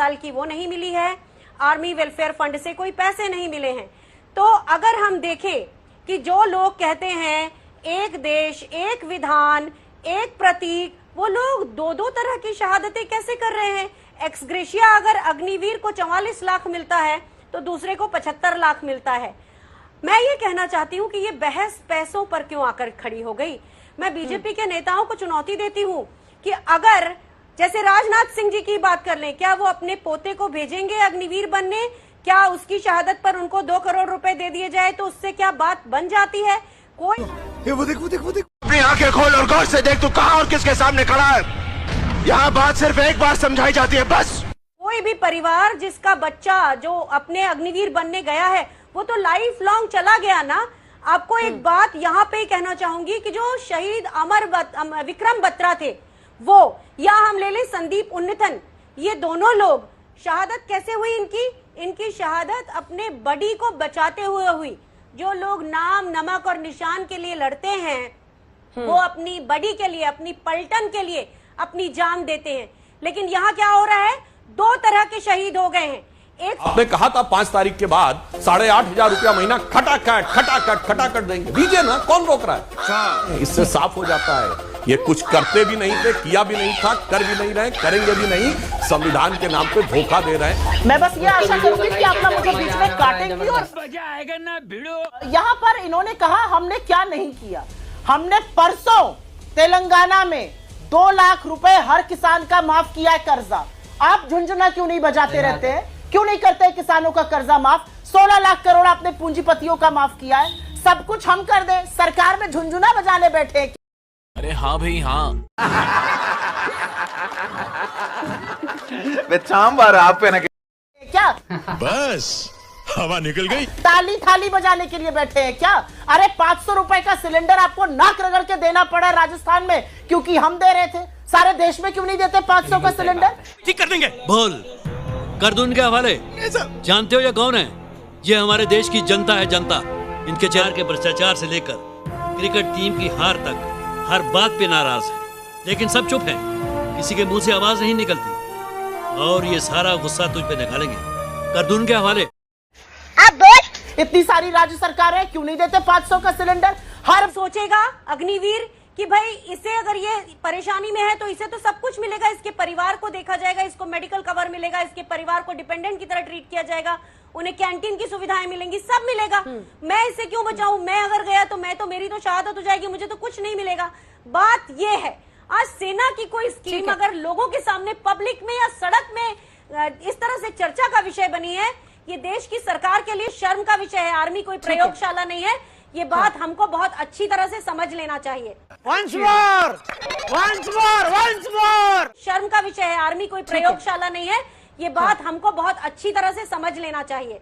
साल की वो नहीं मिली है, आर्मी वेलफेयर फंड से कोई पैसे नहीं मिले हैं। तो अगर हम देखें कि जो लोग कहते हैं एक देश एक विधान एक प्रतीक, वो लोग दो दो तरह की शहादतें कैसे कर रहे हैं? एक्स ग्रेशिया अगर अग्निवीर को 44 लाख मिलता है तो दूसरे को 75 लाख मिलता है। मैं ये कहना चाहती हूँ कि ये बहस पैसों पर क्यों आकर खड़ी हो गई। मैं बीजेपी के नेताओं को चुनौती देती हूँ कि अगर जैसे राजनाथ सिंह जी की बात कर लें, क्या वो अपने पोते को भेजेंगे अग्निवीर बनने? क्या उसकी शहादत पर उनको 2 करोड़ रुपए दे दिए जाए तो उससे क्या बात बन जाती है? कोई वो देख अपनी आंखें खोल और गौर से देख तू कहां और किसके सामने खड़ा है। यहाँ बात सिर्फ एक बार समझाई जाती है बस। कोई भी परिवार जिसका बच्चा जो अपने अग्निवीर बनने गया है वो तो लाइफ लॉन्ग चला गया ना। आपको एक बात यहाँ पे कहना चाहूंगी कि जो शहीद विक्रम बत्रा थे वो, या हम ले लें संदीप उन्नीथन, ये दोनों लोग शहादत कैसे हुई इनकी शहादत अपने बड़ी को बचाते हुए हुई। जो लोग नाम नमक और निशान के लिए लड़ते हैं वो अपनी बड़ी के लिए, अपनी पलटन के लिए अपनी जान देते हैं। लेकिन यहाँ क्या हो रहा है, 2 तरह के शहीद हो गए हैं। आपने कहा था 5 तारीख के बाद 8,500 रुपया महीना खटाखट देंगे, दीजिए ना, कौन रोक रहा है? इससे साफ हो जाता है ये कुछ करते भी नहीं थे, किया भी नहीं था, कर भी नहीं रहे, करेंगे भी नहीं, संविधान के नाम पे धोखा दे रहे हैं। मैं बस ये आशा करूंगी कि आप ना मुझे बीच में काटेंगी और मजा आएगा ना भिड़ो। यहाँ पर इन्होंने कहा हमने क्या नहीं किया। हमने परसों तेलंगाना में 2 लाख रुपए हर किसान का माफ किया है कर्जा। आप झुंझुना क्यों नहीं बजाते रहते हैं? क्यों नहीं करते किसानों का कर्जा माफ? 16 लाख करोड़ आपने पूंजीपतियों का माफ किया है। सब कुछ हम कर दें, सरकार में झुंझुना बजाने बैठे। अरे हाँ भाई हाँ। आप पे ना क्या बस हवा निकल गई। ताली थाली बजाने के लिए बैठे हैं क्या? अरे 500 रुपए का सिलेंडर आपको नाक रगड़ के देना पड़ा राजस्थान में क्योंकि हम दे रहे थे। सारे देश में क्यों नहीं देते 500 का सिलेंडर? ठीक कर देंगे। बोल कर दूं इनके हवाले। जानते हो ये कौन है? ये हमारे देश की जनता है, जनता। इनके चार के भ्रष्टाचार से लेकर क्रिकेट टीम की हार तक हर बात पे नाराज है, लेकिन सब चुप है, किसी के मुंह से आवाज नहीं निकलती। और ये सारा गुस्सा तुझ पे निकालेंगे। कर दूं इनके हवाले। आप बोल, इतनी सारी राज्य सरकारें क्यों नहीं देते 500 का सिलेंडर? हर सोचेगा अग्निवीर कि भाई इसे अगर ये परेशानी में है तो इसे तो सब कुछ मिलेगा, इसके परिवार को देखा जाएगा, इसको मेडिकल कवर मिलेगा, इसके परिवार को डिपेंडेंट की तरह ट्रीट किया जाएगा, उन्हें कैंटीन की सुविधाएं मिलेंगी, सब मिलेगा। मैं इससे क्यों बचाऊं? मैं अगर गया तो मेरी तो शहादत हो जाएगी, मुझे तो कुछ नहीं मिलेगा। बात ये है, आज सेना की कोई स्कीम अगर लोगों के सामने पब्लिक में या सड़क में इस तरह से चर्चा का विषय बनी है, ये देश की सरकार के लिए शर्म का विषय है। आर्मी कोई प्रयोगशाला नहीं है, ये बात हमको बहुत अच्छी तरह से समझ लेना चाहिए। Once more! शर्म का विषय है, आर्मी कोई प्रयोगशाला नहीं है, ये बात हमको बहुत अच्छी तरह से समझ लेना चाहिए।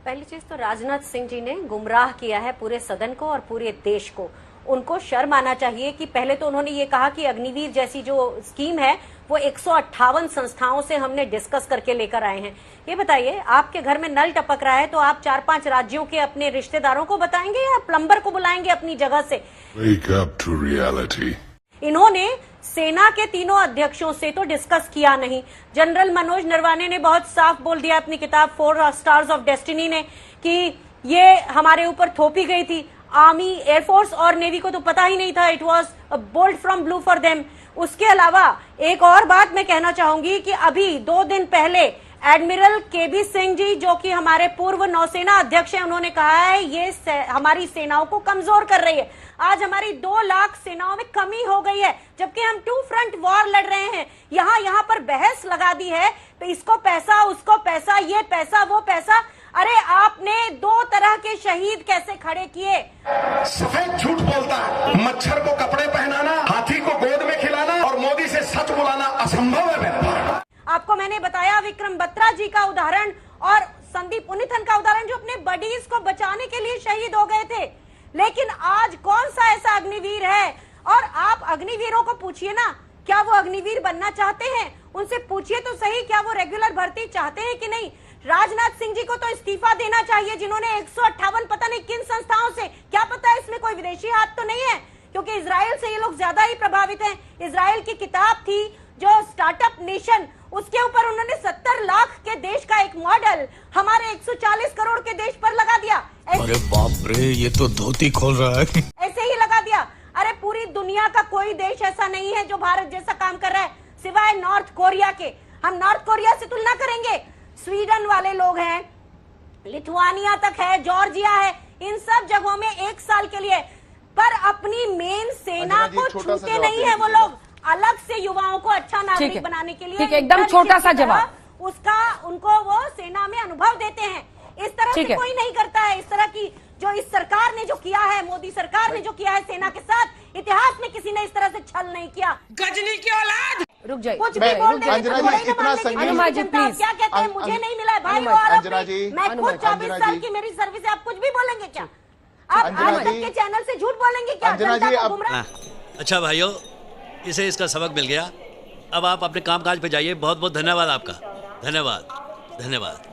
पहली चीज तो राजनाथ सिंह जी ने गुमराह किया है पूरे सदन को और पूरे देश को। उनको शर्म आना चाहिए कि पहले तो उन्होंने ये कहा कि अग्निवीर जैसी जो स्कीम है वो 158 संस्थाओं से हमने डिस्कस करके लेकर आए हैं। ये बताइए, आपके घर में नल टपक रहा है तो आप 4-5 राज्यों के अपने रिश्तेदारों को बताएंगे या प्लम्बर को बुलाएंगे अपनी जगह से? Wake up to reality. इन्होंने सेना के तीनों अध्यक्षों से तो डिस्कस किया नहीं। जनरल मनोज नरवाने ने बहुत साफ बोल दिया अपनी किताब 4 स्टार्स ऑफ डेस्टिनी ने कि ये हमारे ऊपर थोपी गई थी। आर्मी, एयरफोर्स और नेवी को तो पता ही नहीं था, it was bolt from blue for them. उसके अलावा एक और बात मैं कहना चाहूंगी कि अभी 2 दिन पहले एडमिरल केबी सिंह जी, जो कि हमारे पूर्व नौसेना अध्यक्ष हैं, उन्होंने कहा है ये हमारी सेनाओं को कमजोर कर रही है। आज हमारी 2 लाख सेनाओं में कमी हो गई है, जबकि हम 2 फ्रंट वॉर लड़ रहे हैं। यहाँ पर बहस लगा दी है, तो इसको पैसा, उसको पैसा, ये पैसा, वो पैसा। अरे आपने 2 तरह के शहीद कैसे खड़े किए? सफेद झूठ बोलता है, मच्छर को कपड़े पहनाना, हाथी को गोद में खिलाना और मोदी से सच बुलाना असंभव है मेरे पास। आपको मैंने बताया विक्रम बत्रा जी का उदाहरण और संदीप उन्नीथन का उदाहरण, जो अपने बडीज को बचाने के लिए शहीद हो गए थे। लेकिन आज कौन सा ऐसा अग्निवीर है? और आप अग्निवीरों को पूछिए ना, क्या वो अग्निवीर बनना चाहते हैं? उनसे पूछिए तो सही, क्या वो रेगुलर भर्ती चाहते हैं कि नहीं? राजनाथ सिंह जी को तो इस्तीफा देना चाहिए, जिन्होंने 158 पता नहीं किन संस्थाओं से, क्या पता है इसमें कोई विदेशी हाथ तो नहीं है, क्योंकि इजराइल से ये लोग ज्यादा ही प्रभावित हैं। इजराइल की किताब थी जो स्टार्टअप नेशन, उसके ऊपर उन्होंने 70 लाख के देश का एक मॉडल हमारे 140 करोड़ के देश पर लगा दिया। अरे बाप रे, ये तो धोती खोल रहा है। ऐसे ही लगा दिया। अरे पूरी दुनिया का कोई देश ऐसा नहीं है जो भारत जैसा काम कर रहा है, सिवाय नॉर्थ कोरिया के। हम नॉर्थ कोरिया से तुलना करेंगे, स्वीडन वाले लोग हैं, लिथुआनिया तक है, जॉर्जिया है, इन सब जगहों में 1 साल के लिए, पर अपनी मेन सेना को छूते नहीं है वो लोग। अलग से युवाओं को अच्छा नागरिक बनाने के लिए ठीक है, एकदम छोटा सा जवाब उसका उनको वो सेना में अनुभव देते हैं। इस तरह से कोई नहीं करता है। इस तरह की जो इस सरकार ने जो किया है, मोदी सरकार ने जो किया है सेना के साथ, इतिहास में किसी ने इस तरह से छल नहीं किया। गजनी की औलाद। रुक जाइए, कुछ भी बोल देंगे, अनुमा जी प्लीज। क्या कहते हैं, मुझे नहीं मिला है भाई, वो आरोप। मैं खुद 24 साल की मेरी सर्विस है, आप कुछ भी बोलेंगे क्या? आप आज तक के चैनल से झूठ बोलेंगे क्या? जनता को गुमराह। अच्छा भाइयों, इसे इसका सबक मिल गया। अब आप अपने कामकाज पे जाइए। बहुत बहुत धन्यवाद आपका। धन्यवाद, धन्यवाद।